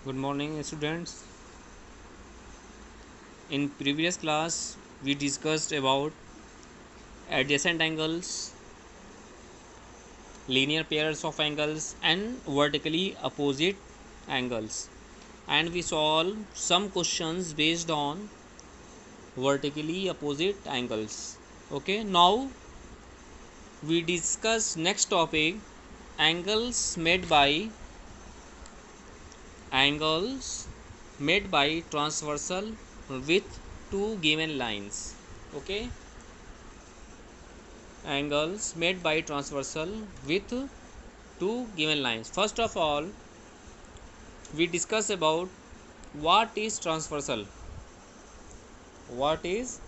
Good morning, students. In previous class, we discussed about adjacent angles, linear pairs of angles, and vertically opposite angles. And we solved some questions based on vertically opposite angles. Okay, now we discuss next topic angles made by transversal with two given lines. Okay, angles made by transversal with two given lines. First of all, we discuss about what is transversal. What is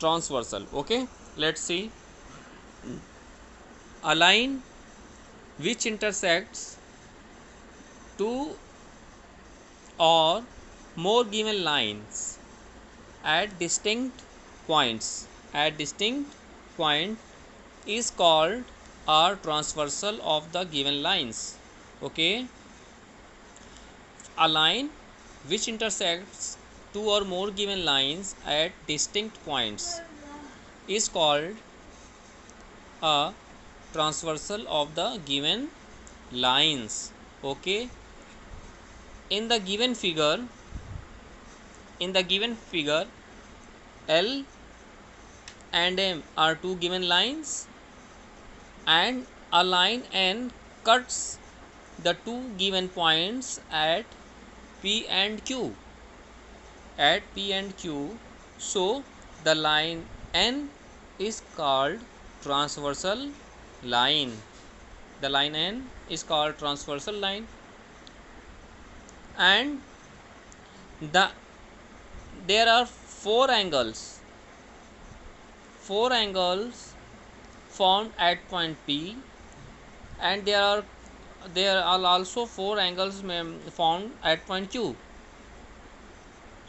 transversal? Okay, let's see. A line which intersects two or more given lines at distinct points is called a transversal of the given lines. Okay, a line which intersects two or more given lines at distinct points is called a transversal of the given lines. Okay, in the given figure L and M are two given lines, and a line N cuts the two given points at P and Q. So the line N is called transversal line. The line N is called transversal line, and the there are four angles formed at point P, and there are also four angles formed at point Q.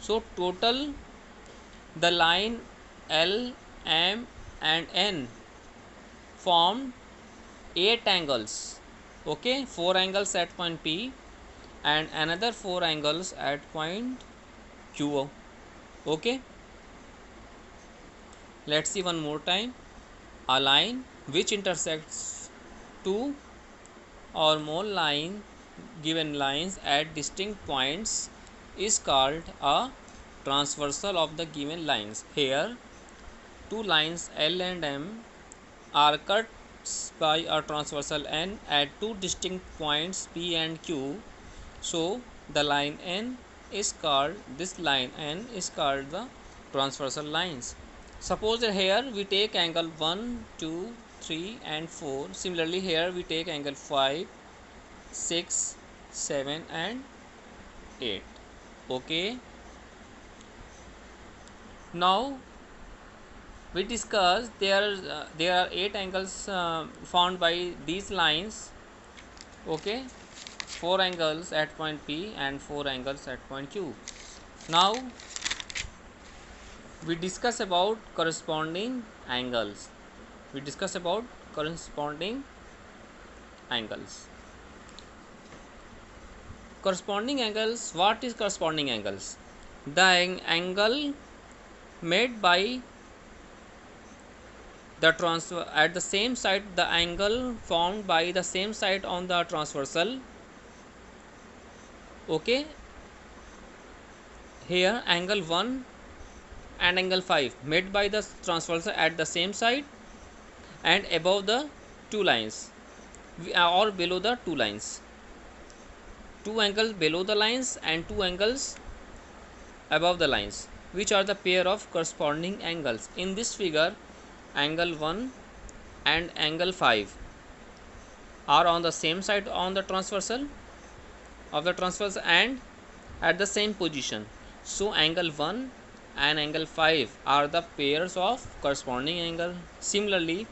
So total the line L, M and N formed 8 angles. Okay, 4 angles at point P and another 4 angles at point Q. Okay, let's see one more time. A line which intersects two or more given lines at distinct points is called a transversal of the given lines. Here two lines L and M are cut by a transversal N at two distinct points P and Q. So the line N is called the transversal lines. Suppose that here we take angle 1, 2, 3 and 4. Similarly here we take angle 5, 6, 7 and 8. Okay, now we discuss there are 8 angles found by these lines. Okay, 4 angles at point P and 4 angles at point Q. Now we discuss about corresponding angles. Corresponding angles. What is corresponding angles? The angle made by the transfer at the same side, the angle formed by the same side on the transversal. Okay, here angle 1 and angle 5 made by the transversal at the same side and above the two lines or below the two lines. Two angles below the lines and two angles above the lines, which are the pair of corresponding angles. In this figure, angle 1 and angle 5 are on the same side on the transversal and at the same position. So angle 1 and angle 5 are the pairs of corresponding angle. Similarly,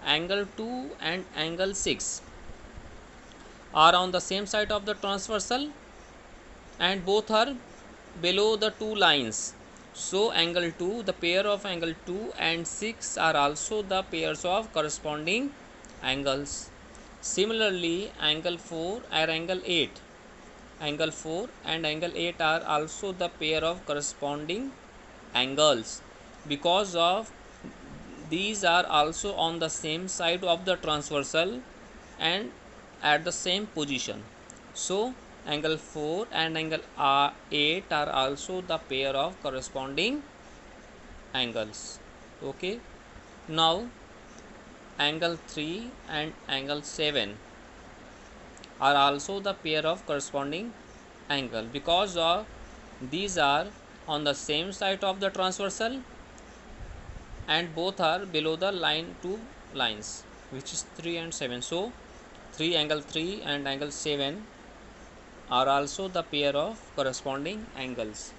angle 2 and angle 6 are on the same side of the transversal and both are below the two lines. So angle 2, the pair of angle 2 and 6 are also the pairs of corresponding angles. Similarly, angle 4 and angle 8 angle 4 and angle 8 are also the pair of corresponding angles because of these are also on the same side of the transversal and at the same position. So angle 4 and angle 8 are also the pair of corresponding angles. Okay. Now angle 3 and angle 7 are also the pair of corresponding angle because of these are on the same side of the transversal and both are below the line two lines, which is 3 and 7. So 3 angle 3 and angle 7 are also the pair of corresponding angles.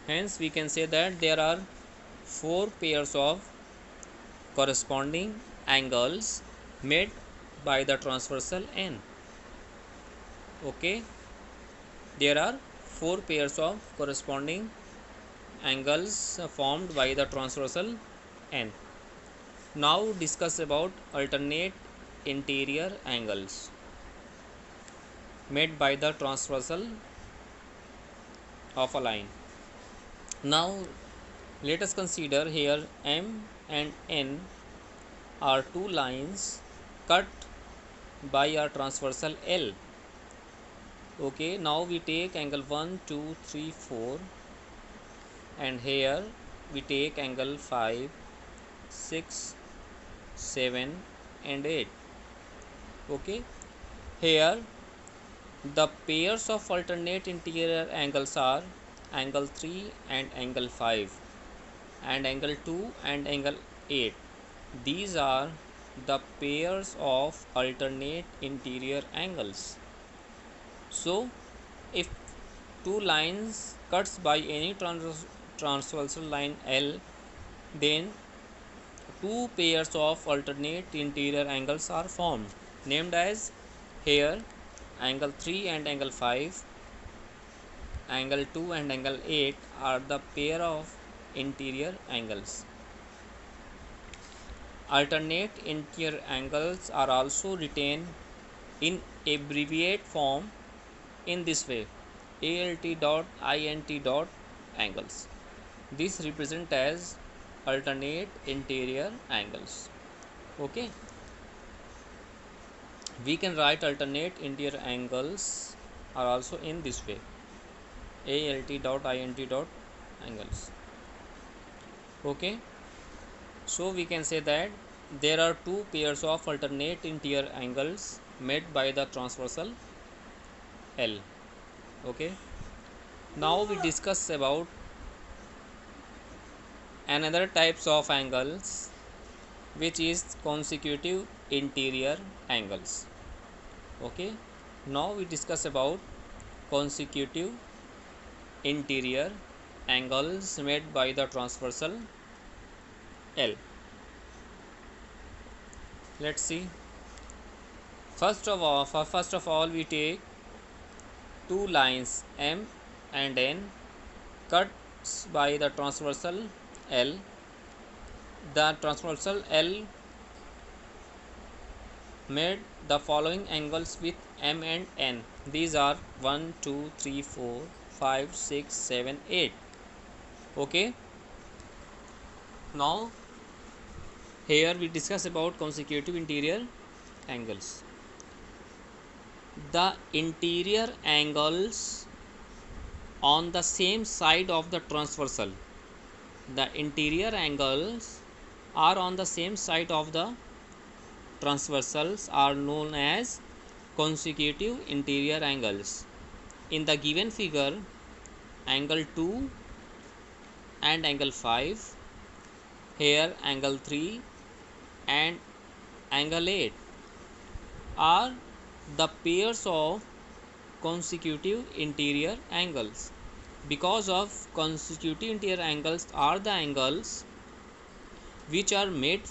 Hence we can say that there are 4 pairs of corresponding angles made by the transversal n. Okay, there are 4 pairs of corresponding angles formed by the transversal n. Now discuss about alternate interior angles made by the transversal of a line. Now let us consider here M and N are two lines cut by a transversal L. Okay, now we take angle 1, 2, 3, 4 and here we take angle 5, 6, 7 and 8. Okay, here the pairs of alternate interior angles are angle 3 and angle 5 and angle 2 and angle 8. These are the pairs of alternate interior angles. So if two lines cuts by any transversal line L, then two pairs of alternate interior angles are formed, named as here angle 3 and angle 5, angle 2 and angle 8 are the pair of interior angles. Alternate interior angles are also written in abbreviate form in this way: ALT dot INT dot angles. This represent as alternate interior angles. Okay, we can write alternate interior angles are also in this way: ALT dot INT dot angles. Okay, so we can say that there are two pairs of alternate interior angles made by the transversal L. Okay, now we discuss about another types of angles, which is consecutive interior angles. Okay, now we discuss about consecutive interior angles made by the transversal L. Let's see. First of all, we take two lines M and N cuts by the transversal L. The transversal L made the following angles with M and N. These are 1, 2, 3, 4, 5, 6, 7, 8. Okay. Now here we discuss about consecutive interior angles. The interior angles on the same side of the transversal. The interior angles are on the same side of the transversals are known as consecutive interior angles. In the given figure, angle 2 and angle 5, here angle 3 and angle 8 are the pairs of consecutive interior angles. Because of consecutive interior angles are the angles which are made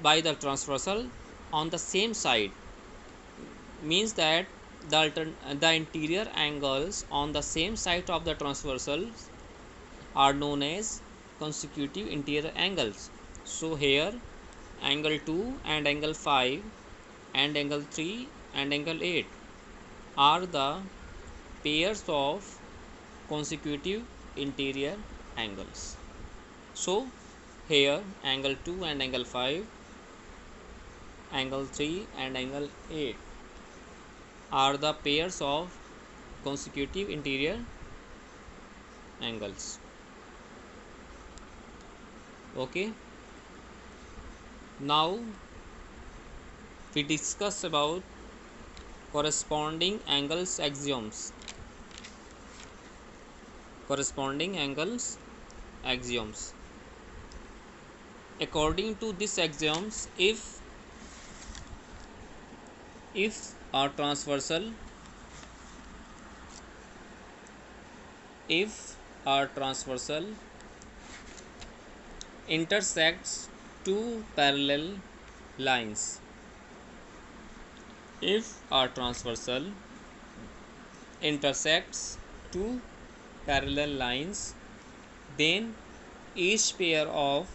by the transversal on the same side, means that the interior angles on the same side of the transversals are known as consecutive interior angles. So here angle 2 and angle 5 and angle 3 and angle 8 are the pairs of consecutive interior angles. So here angle 2 and angle 5, angle 3 and angle 8 are the pairs of consecutive interior angles. Okay, now we discuss about corresponding angles axioms. Corresponding angles axioms. According to this axioms, if a transversal intersects two parallel lines, if a transversal intersects two parallel lines, then each pair of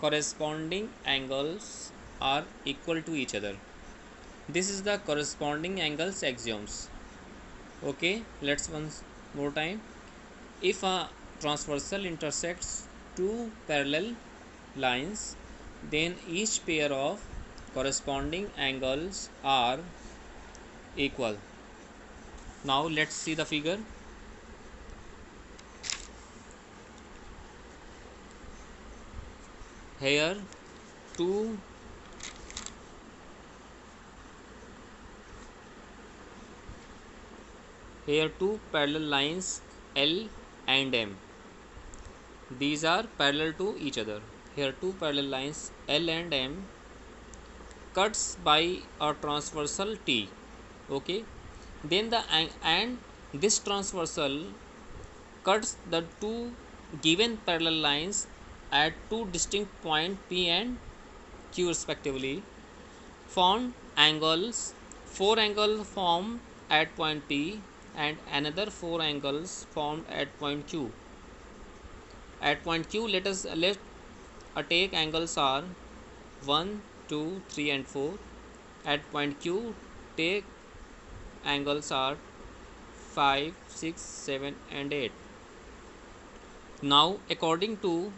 corresponding angles are equal to each other. This is the corresponding angles axioms. Okay, let's once more time. If a transversal intersects two parallel lines, then each pair of corresponding angles are equal. Now let's see the figure. Here two parallel lines L and M. These are parallel to each other. Here two parallel lines L and M cuts by a transversal T. Okay, then this transversal cuts the two given parallel lines at two distinct points P and Q respectively, formed angles. Four angles formed at point P and another four angles formed at point Q. At point Q, let take angles are 1, 2, 3 and 4. At point Q, take angles are 5, 6, 7 and 8. Now according to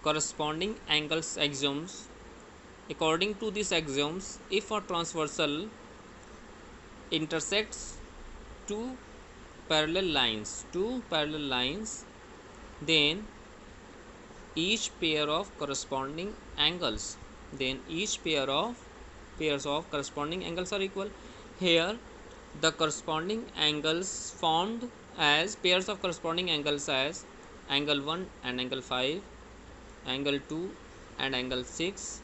corresponding angles axioms, according to these axioms, if a transversal intersects two parallel lines, then each pair of corresponding angles, pairs of corresponding angles are equal. Here the corresponding angles formed as pairs of corresponding angles as angle 1 and angle 5, angle 2 and angle 6,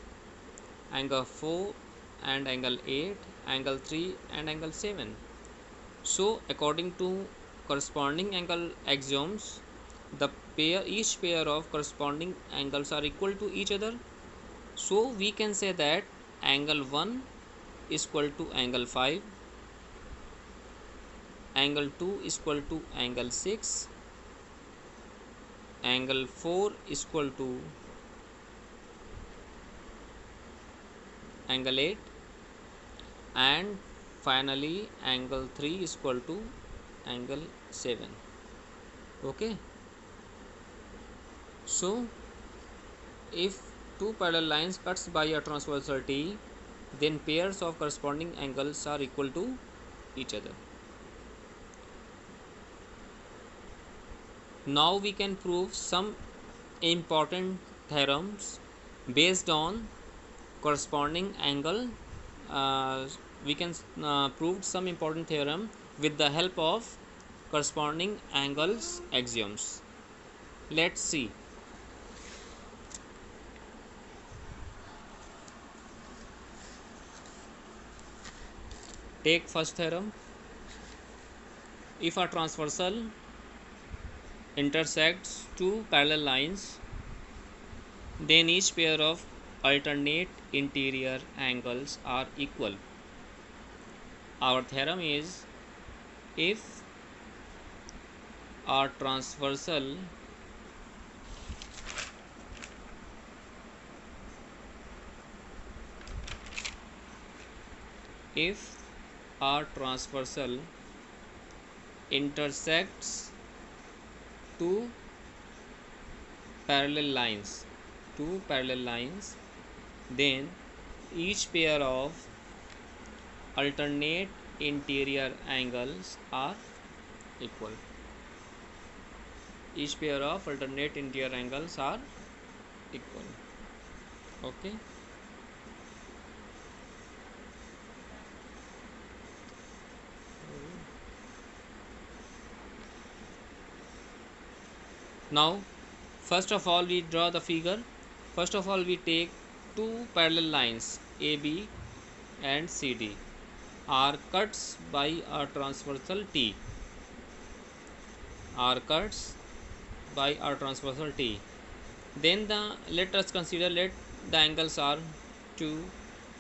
angle 4 and angle 8, angle 3 and angle 7. So according to corresponding angle axioms, each pair of corresponding angles are equal to each other. So we can say that angle 1 is equal to angle 5, angle 2 is equal to angle 6, angle 4 is equal to angle 8, and finally angle 3 is equal to angle 7. Okay, so if two parallel lines cuts by a transversal T, then pairs of corresponding angles are equal to each other. Now we can prove some important theorems based on corresponding angle. We can prove some important theorem with the help of corresponding angles axioms. Let's see. Take first theorem. If a transversal intersects two parallel lines, then each pair of alternate interior angles are equal. Our theorem is, if a transversal intersects two parallel lines, then each pair of alternate interior angles are equal. Each pair of alternate interior angles are equal. Okay. Now, first of all, we draw the figure. First of all, we take two parallel lines AB and CD are cuts by a transversal T. Are cuts by a transversal T. Then let us consider let the angles are 2,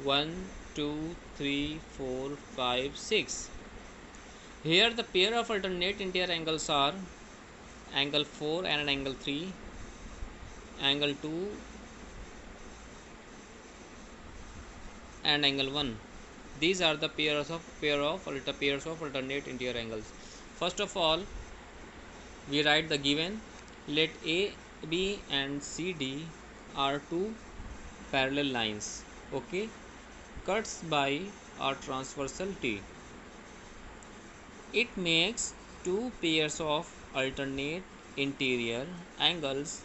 1, 2, 3, 4, 5, 6. Here the pair of alternate interior angles are angle 4 and angle 3, angle 2 and angle 1. These are the pairs of alternate interior angles. First of all, we write the given. Let A, B and CD are two parallel lines, okay, cuts by a transversal T. It makes two pairs of alternate interior angles.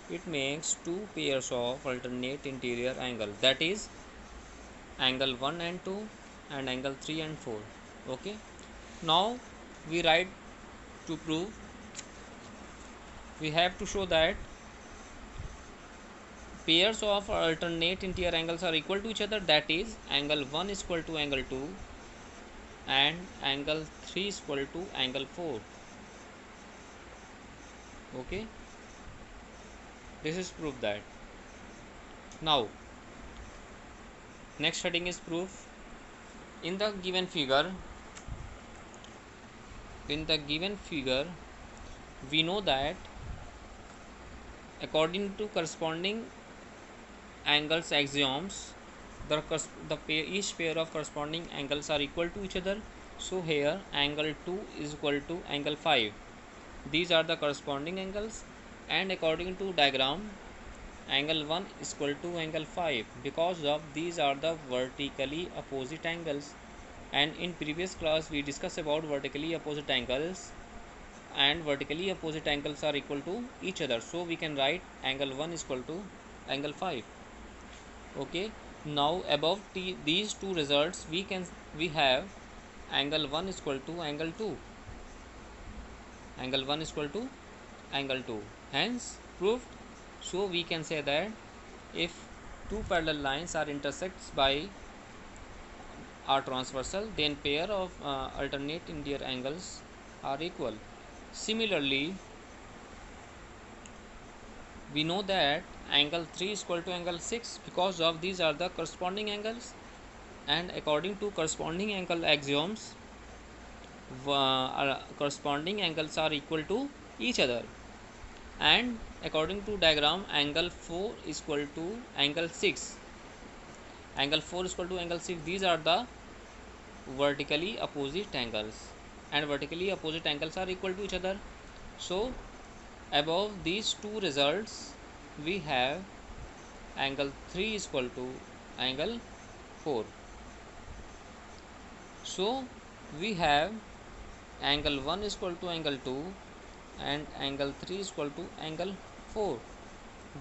It makes two pairs of alternate interior angles, that is angle 1 and 2 and angle 3 and 4. Okay. Now we write to prove. We have to show that pairs of alternate interior angles are equal to each other, that is angle 1 is equal to angle 2 and angle 3 is equal to angle 4. Okay, this is proof that. Now next heading is proof. In the given figure we know that according to corresponding angles axioms, each pair of corresponding angles are equal to each other. So here angle 2 is equal to angle 5. These are the corresponding angles, and according to diagram angle 1 is equal to angle 5 because of these are the vertically opposite angles. And in previous class we discussed about vertically opposite angles, and vertically opposite angles are equal to each other, so we can write angle 1 is equal to angle 5. Okay, now above these two results we have angle 1 is equal to angle 2, angle 1 is equal to angle 2, hence proved. So we can say that if two parallel lines are intersects by are transversal, then pair of alternate interior angles are equal. Similarly, we know that angle 3 is equal to angle 6 because of these are the corresponding angles, and according to corresponding angle axioms corresponding angles are equal to each other. And according to diagram angle 4 is equal to angle 6, angle 4 is equal to angle 6. These are the vertically opposite angles, and vertically opposite angles are equal to each other. So above these two results we have angle 3 is equal to angle 4. So we have angle 1 is equal to angle 2 and angle 3 is equal to angle 4.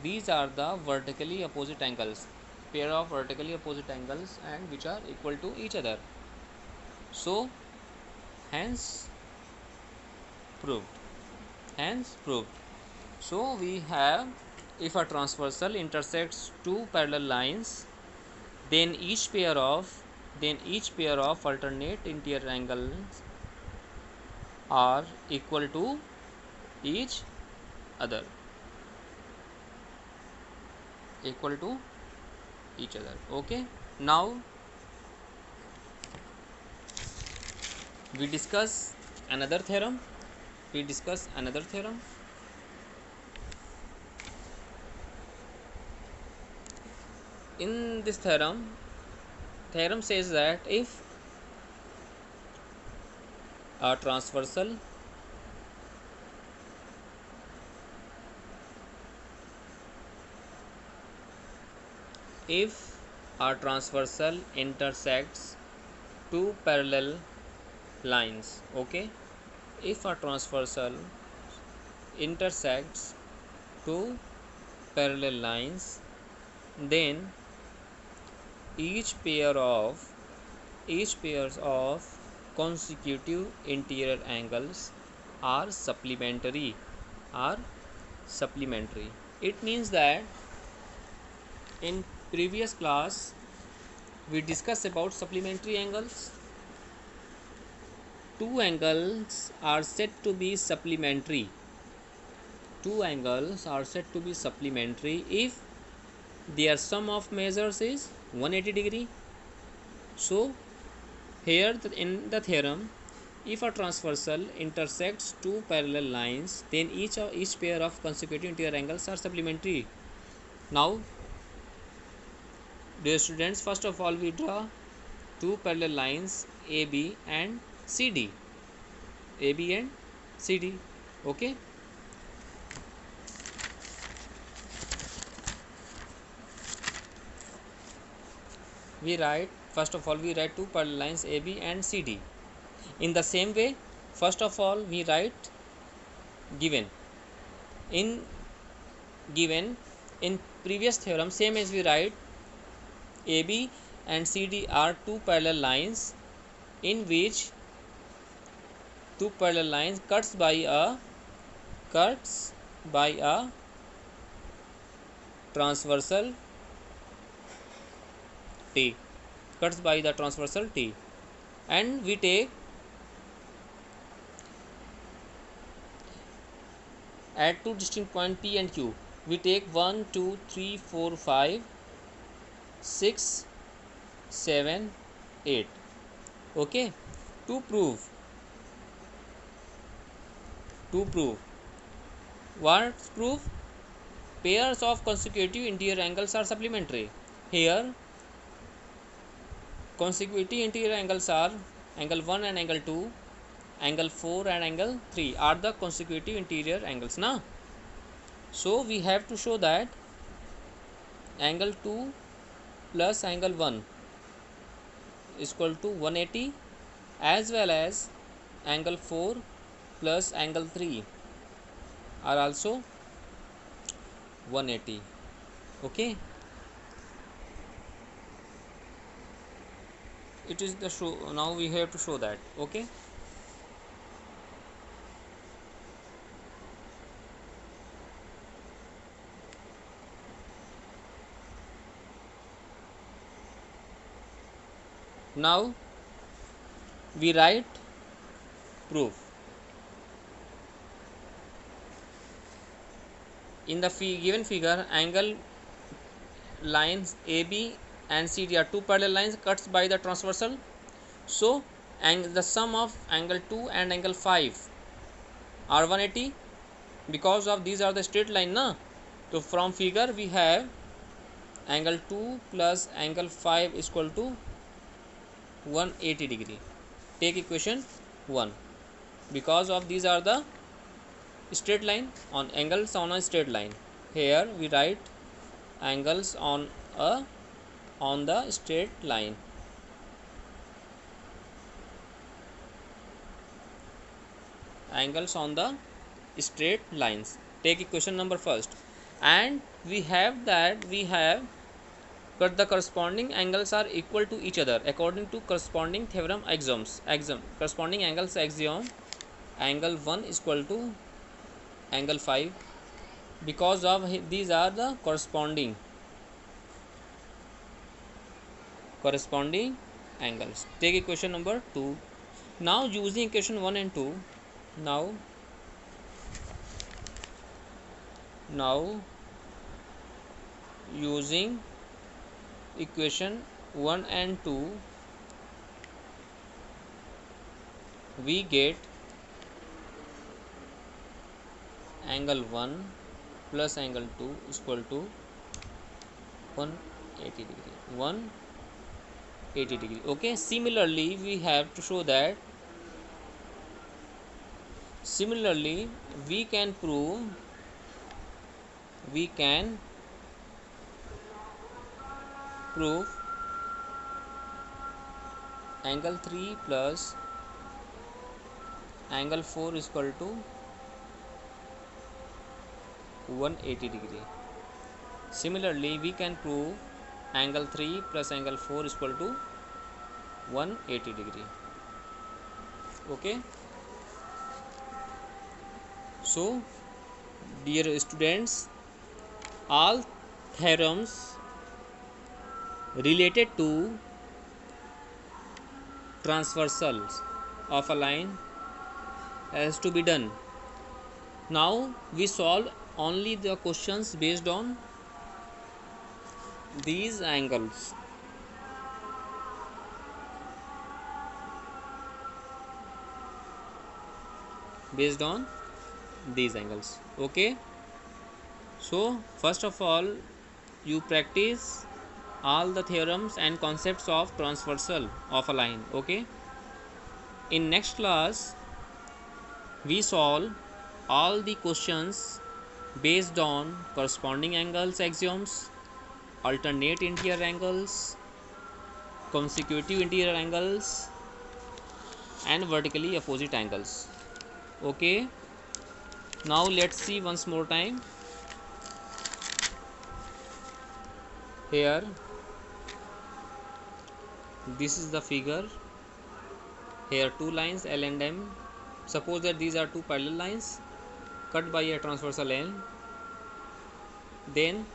These are the vertically opposite angles, pair of vertically opposite angles, and which are equal to each other. So hence proved. So we have, if a transversal intersects two parallel lines, then each pair of alternate interior angles are equal to each other. Okay, now we discuss another theorem. In this theorem says that if A transversal if a transversal intersects two parallel lines. Okay, if a transversal intersects two parallel lines, then each pairs of consecutive interior angles are supplementary are supplementary. It means that in previous class we discussed about supplementary angles. Two angles are said to be supplementary. Two angles are said to be supplementary if their sum of measures is 180 degree. So here in the theorem, if a transversal intersects two parallel lines, then each pair of consecutive interior angles are supplementary. Now, dear students, first of all we draw two parallel lines AB and CD. AB and CD. Okay. First of all we write two parallel lines AB and CD. In the same way, first of all we write given. In previous theorem, same as we write AB and CD are two parallel lines in which two parallel lines cuts by a transversal T, cuts by the transversal T, and we take at two distinct points P and Q. We take 1, 2, 3, 4, 5, 6, 7, 8. Okay, to prove what's proof? Pairs of consecutive interior angles are supplementary. Here consecutive interior angles are angle 1 and angle 2, angle 4 and angle 3 are the consecutive interior angles now. So we have to show that angle 2 plus angle 1 is equal to 180, as well as angle 4 plus angle 3 are also 180. Okay, it is the show. Now we have to show that. Okay, now we write proof. In the given figure, angle lines AB and CD are two parallel lines cuts by the transversal. So the sum of angle 2 and angle 5 are 180 because of these are the straight line na. So from figure we have angle 2 plus angle 5 is equal to 180 degree. Take equation 1. Because of these are the straight line on angles on a straight line. Here we write angles on the straight line. Angles on the straight lines. Take equation number first, and we have but the corresponding angles are equal to each other according to corresponding theorem axioms. Corresponding angles axiom, angle 1 is equal to angle 5 because of these are the corresponding angles. Take equation number 2. Now using equation 1 and 2, now using equation 1 and 2, we get angle 1 plus angle 2 is equal to 180 degree. Okay, similarly we have to show that Similarly, we can prove we can prove angle 3 plus angle 4 is equal to 180 degree. Similarly, we can prove angle 3 plus angle 4 is equal to 180 degree. Okay. So, dear students, all theorems related to transversals of a line has to be done. Now we solve only the questions based on these angles. Based on these angles. Okay. So first of all, you practice all the theorems and concepts of transversal of a line. Okay. In next class, we solve all the questions based on corresponding angles axioms, alternate interior angles, consecutive interior angles, and vertically opposite angles. Okay. Now let's see once more time. Here, this is the figure. Here two lines L and M. Suppose that these are two parallel lines cut by a transversal N. Then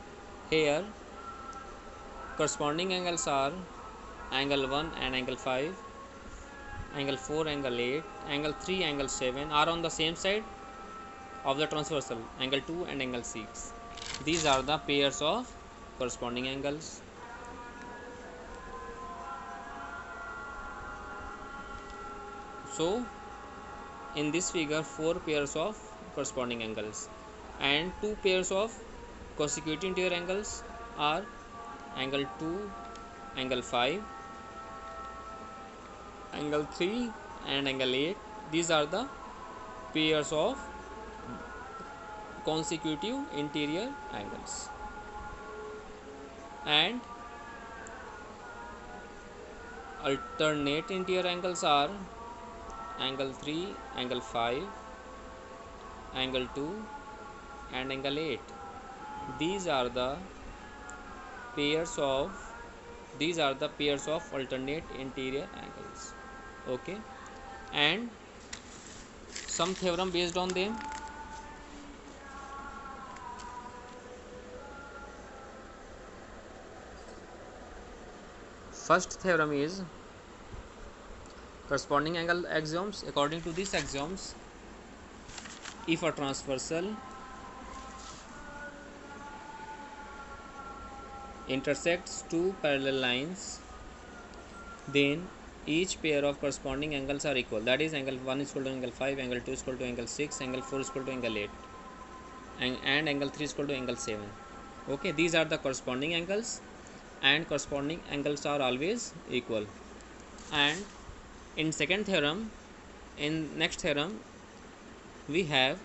here corresponding angles are angle 1 and angle 5, angle 4, angle 8, angle 3, angle 7 are on the same side of the transversal, angle 2 and angle 6. These are the pairs of corresponding angles. So in this figure, 4 pairs of corresponding angles and 2 pairs of consecutive interior angles are angle 2, angle 5, angle 3 and angle 8. These are the pairs of consecutive interior angles. And alternate interior angles are angle 3, angle 5, angle 2 and angle 8. These are the pairs of alternate interior angles. Okay. And some theorem based on them. First theorem is corresponding angle axioms. According to these axioms, if a transversal intersects two parallel lines, then each pair of corresponding angles are equal. That is, angle 1 is equal to angle 5, angle 2 is equal to angle 6, angle 4 is equal to angle 8, and angle 3 is equal to angle 7. Okay, these are the corresponding angles, and corresponding angles are always equal. And in next theorem, we have,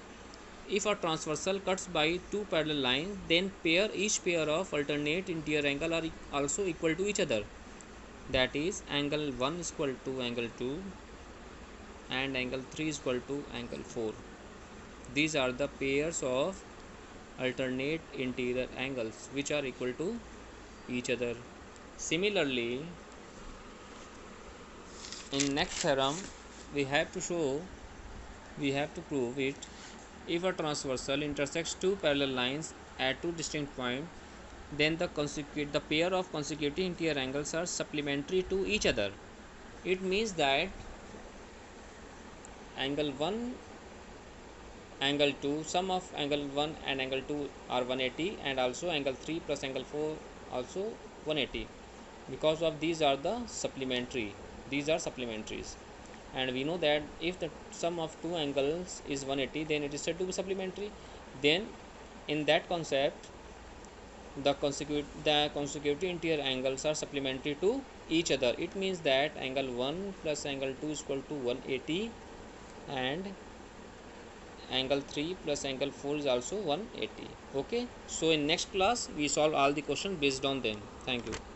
if a transversal cuts by two parallel lines, then each pair of alternate interior angle are also equal to each other. That is, angle 1 is equal to angle 2 and angle 3 is equal to angle 4. These are the pairs of alternate interior angles which are equal to each other. Similarly, in next theorem, we have to prove it. If a transversal intersects two parallel lines at two distinct points, then the pair of consecutive interior angles are supplementary to each other. It means that angle 1, angle 2, sum of angle 1 and angle 2 are 180, and also angle 3 plus angle 4 also 180. Because of these are supplementaries, and we know that if the sum of two angles is 180, then it is said to be supplementary. Then in that concept, the consecutive interior angles are supplementary to each other. It means that angle 1 plus angle 2 is equal to 180, and angle 3 plus angle 4 is also 180. Okay, so in next class we solve all the question based on them. Thank you.